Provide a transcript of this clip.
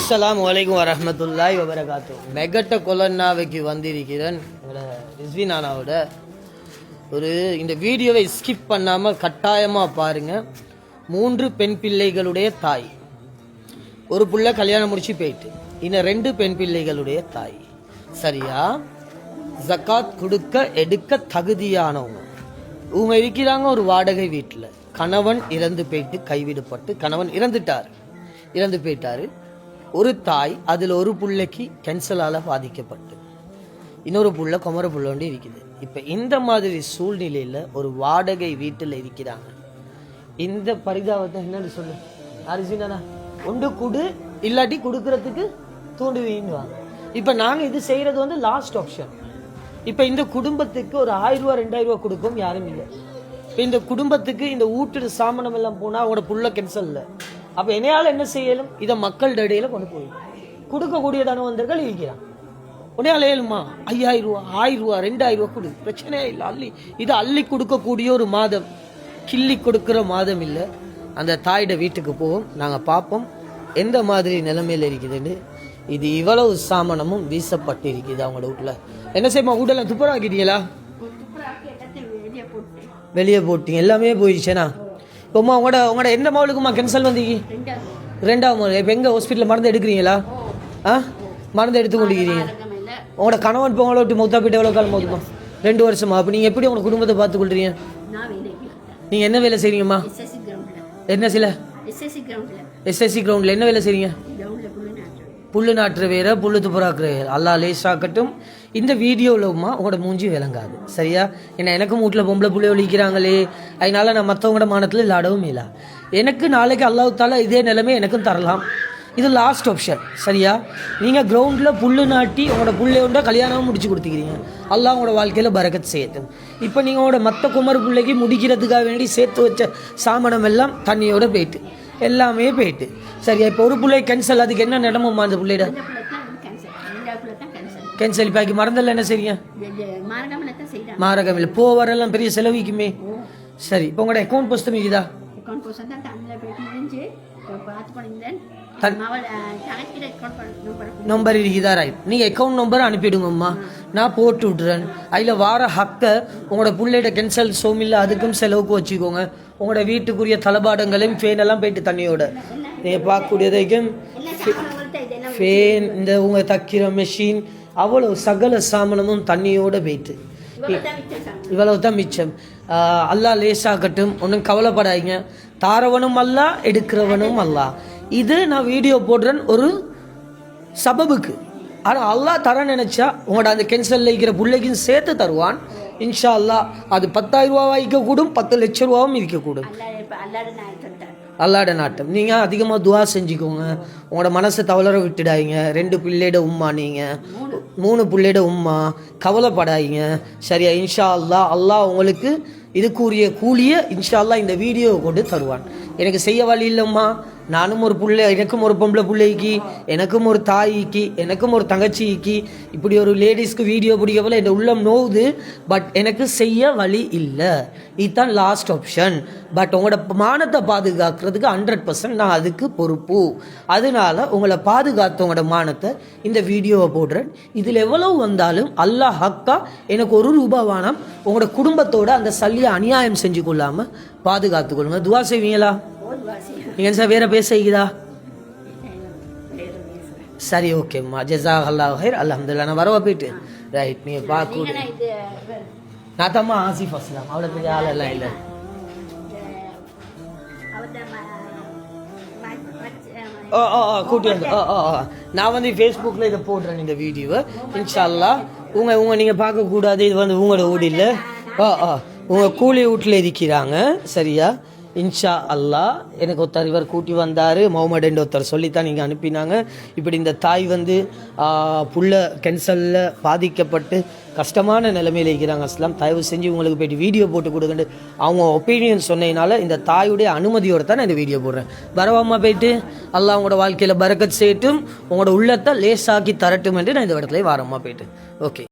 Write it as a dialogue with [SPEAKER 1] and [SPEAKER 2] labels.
[SPEAKER 1] அஸ்ஸலாமு அலைக்கும் வரஹ்மத்துல்லாஹி வபரகாத்து. மெகட்ட கொலன்னாவைக்கு வந்திருக்கிறேன் ரிஸ்வி நானாவோட இந்த வீடியோவை ஸ்கிப் பண்ணாமல் கட்டாயமாக பாருங்கள். 3 பெண் பிள்ளைகளுடைய தாய், ஒரு புள்ள கல்யாணம் முடிச்சு போயிட்டு, இன்னும் 2 பெண் பிள்ளைகளுடைய தாய். சரியா? ஜக்காத் கொடுக்க எடுக்க தகுதியானவங்க இவங்க இருக்கிறாங்க. ஒரு வாடகை வீட்டில் கணவன் இறந்து போயிட்டு, கைவிடப்பட்டு கணவன் இறந்து போயிட்டாரு. ஒரு தாய், அதில் ஒரு புள்ளைக்கு கேன்சலால் பாதிக்கப்பட்டு, இன்னொரு புள்ள குமர புள்ளோண்டு இருக்குது. இப்போ இந்த மாதிரி சூழ்நிலையில் ஒரு வாடகை வீட்டில் இருக்கிறாங்க. இந்த பரிதாபத்தை என்னன்னு சொல்லு அரிசினா ஒன்று கொடு, இல்லாட்டி கொடுக்கறதுக்கு தூண்டுவீங்குவாங்க. இப்போ நாங்கள் இது செய்கிறது லாஸ்ட் ஆப்ஷன். இப்போ இந்த குடும்பத்துக்கு ஒரு 1000 ரூபா 2000 ரூபா கொடுக்கும் யாரும் இல்லை. இப்போ இந்த குடும்பத்துக்கு இந்த ஊட்டு சாமனம் எல்லாம் போனால் அவங்களோட புள்ள கேன்சல் இல்லை. அப்போ என்னையால் என்ன செய்யலும்? இதை மக்கள் இடையில கொண்டு போய் கொடுக்கக்கூடிய தனவந்தர்கள் இருக்கிறான். உடனே ஏழுமா 5000 ரூபா 1000 ரூபா 2000 ரூபா கொடு, பிரச்சனையே இல்லை. இது அள்ளி கொடுக்கக்கூடிய ஒரு மாதம், கிள்ளி கொடுக்குற மாதம் இல்லை. அந்த தாயிட வீட்டுக்கு போவோம், நாங்கள் பார்ப்போம் எந்த மாதிரி நிலைமையில் இருக்குதுன்னு. இது இவ்வளவு சாமனமும் வீசப்பட்டு இருக்குது அவங்களோட வீட்டில். என்ன செய்யுமா? வீட்டெல்லாம் துப்புராக்கிட்டீங்களா? வெளியே போட்டீங்க, எல்லாமே போயிடுச்சேண்ணா. இப்போம்மா உங்களோட எந்த மகளுக்குமா கேன்சல் வந்தீங்க? 2ஆவது மகள். இப்போ எங்கே ஹாஸ்பிட்டலில் மருந்து எடுக்கிறீங்களா? மருந்து எடுத்து கொண்டிருக்கிறீங்க. உங்களோட கணவன் இப்போ உங்களை விட்டு மௌத்தா போயிட்டு எவ்வளோ காலம் மௌத்துமா? 2 வருஷமா. அப்போ நீங்கள் எப்படி உங்களோட குடும்பத்தை பார்த்து கொள்றீங்க? நீங்கள் என்ன வேலை செய்றீங்கம்மா? என்ன சில எஸ்எஸ்சி கிரவுண்டில் என்ன வேலை செய்றீங்க? புல்லு நாட்டுற வேற, புல்லு துப்புராக்குற வேற. அல்லாஹ் லேசாக்கட்டும். இந்த வீடியோவில்மா உங்களோட மூஞ்சி விளங்காது. சரியா? ஏன்னா எனக்கும் வீட்டில் பொம்பளை புள்ளைய ஒழிக்கிறாங்களே, அதனால நான் மற்றவங்களோட மானத்தில் விளையாடவும் இல்லை. எனக்கு நாளைக்கு அல்லாஹ்தாலா இதே நிலைமை எனக்கும் தரலாம். இது லாஸ்ட் ஆப்ஷன். சரியா? நீங்கள் கிரவுண்டில் புல்லு நாட்டி உங்களோட புள்ளையோட கல்யாணமும் முடிச்சு கொடுத்துக்கிறீங்க. அல்லாஹ் உங்களோட வாழ்க்கையில் பரக்கத் செய்யட்டும். இப்போ நீங்கள் உங்களோட மற்ற குமர் பிள்ளைக்கு முடிக்கிறதுக்காக வேண்டி சேர்த்து வச்ச சாமனம் எல்லாம் தண்ணியோட போயிட்டு, எல்லாமே போயிட்டு. சரியா? இப்போ ஒரு பிள்ளை கேன்சல், அதுக்கு என்ன நடமும்மா அந்த பிள்ளைட கேன்சல்? இப்போ அதுக்கு மறந்தெல்லாம் என்ன செய்றீங்க? மாரகம் இல்லை, வரலாம் பெரிய செலவிக்குமே. சரி, இப்போ உங்களோட அக்கௌண்ட் புஸ்தம் இருக்குதா? நம்பர் இருக்குதா? ரைட். நீங்கள் அக்கௌண்ட் நம்பர் அனுப்பிடுங்கம்மா, நான் போட்டு விட்டுறேன். அதில் வார ஹக்கை உங்களோட பிள்ளைகிட்ட கேன்சல் சோமில்லை அதுக்கும் செலவுக்கு வச்சுக்கோங்க. உங்களோட வீட்டுக்குரிய தளபாடங்களையும் ஃபேனெல்லாம் போயிட்டு தண்ணியோட, நீங்கள் பார்க்கக்கூடியதைக்கும் ஃபேன், இந்த உங்கள் தக்கிற மெஷின், அவ்வளோ சகல சாமனமும் தண்ணியோட போயிட்டு. இவ்வளவு தான் மிச்சம். அல்லாஹ் லேசாகட்டும், ஒன்றும் கவலைப்படாதீங்க. தாரவனும் அல்லா, எடுக்கிறவனும் அல்லா. இது நான் வீடியோ போடுறேன் ஒரு சபபுக்கு. ஆனால் அல்லாஹ் தர நினைச்சா உங்களோட அந்த கேன்சலில் இருக்கிற பிள்ளைக்கும் சேர்த்து தருவான். இன்ஷா அல்லாஹ். அது 10,000 ரூபாவா இருக்கக்கூடும், 10 லட்சம் ரூபாவும் இருக்கக்கூடும். அல்லாட நாட்டம். நீங்கள் அதிகமாக துவா செஞ்சுக்கோங்க. உங்களோட மனசை தவளர விட்டுடாதீங்க. 2 பிள்ளைட உம்மா, நீங்கள் 3 பிள்ளைட உம்மா, கவலைப்படாதீங்க. சரியா? இன்ஷா அல்லாஹ். அல்லாஹ் உங்களுக்கு இதுக்குரிய கூலியை இன்ஷா அல்லாஹ் இந்த வீடியோவை கொண்டு தருவான். எனக்கு செய்ய வழி இல்லைம்மா, நானும் ஒரு பிள்ளை, எனக்கும் ஒரு பொம்பளை பிள்ளைக்கு, எனக்கும் ஒரு தாய்க்கு, எனக்கும் ஒரு தங்கச்சிக்கு, இப்படி ஒரு லேடிஸ்க்கு வீடியோ பிடிக்க போல என் உள்ளம் நோவுது. பட் எனக்கு செய்ய வழி இல்லை. இதுதான் லாஸ்ட் ஆப்ஷன். பட் உங்களோட மானத்தை பாதுகாக்கிறதுக்கு 100% நான் அதுக்கு பொறுப்பு. அதனால உங்களை பாதுகாத்தவங்களோட மானத்தை இந்த வீடியோவை போடுறேன். இதில் எவ்வளவு வந்தாலும் அல்லாஹ் ஹக்கா எனக்கு 1 ரூபாய் வேணாம். உங்களோட குடும்பத்தோட அந்த சல்லியை அநியாயம் செஞ்சு கொள்ளாமல் பாதுகாத்துக்கொள்ளுங்க. துவா செய்வீங்களா? நீங்கள் சார் வேற பேசுகிறா? சரி, ஓகேம்மா. ஜஸாக்கல்லாஹு ஹைர். அல்ஹம்துலில்லாஹ். நான் வரவா போயிட்டு. ரைட். நீங்கள் பார்க்க நான் தம்மா ஆசிஃப் அஸ்லாம், அவ்வளோ பெரிய ஆளெல்லாம் இல்லை. கூட்டி வந்து நான் ஃபேஸ்புக்கில் இதை போடுறேன் இந்த வீடியோவை. இன்ஷா அல்லாஹ். நீங்கள் பார்க்கக்கூடாது, இது உங்களோட வீடு இல்லை. உங்கள் கூலி வீட்டில் இருக்கிறாங்க. சரியா? இன்ஷா அல்லாஹ். எனக்கு ஒருத்தர் இவர் கூட்டி வந்தார், முகமது என்ற ஒருத்தர் சொல்லித்தான் நீங்கள் அனுப்பினாங்க. இப்படி இந்த தாய் புள்ள கேன்சலில் பாதிக்கப்பட்டு கஷ்டமான நிலைமையில் இருக்கிறாங்க. அஸ்லாம், தயவு செஞ்சு உங்களுக்கு போய்ட்டு வீடியோ போட்டு கொடுங்கன்னு அவங்க ஒப்பீனியன் சொன்னதுனால இந்த தாயுடைய அனுமதியோடு தான் நான் இந்த வீடியோ போடுறேன். வரவாமா போயிட்டு அல்லாஹ் உங்களோட வாழ்க்கையில் பரக்கத் செய்யட்டும், உங்களோட உள்ளத்தை லேசாக்கி தரட்டும் என்று நான் இந்த இடத்துல வாரமாக போயிட்டு. ஓகே.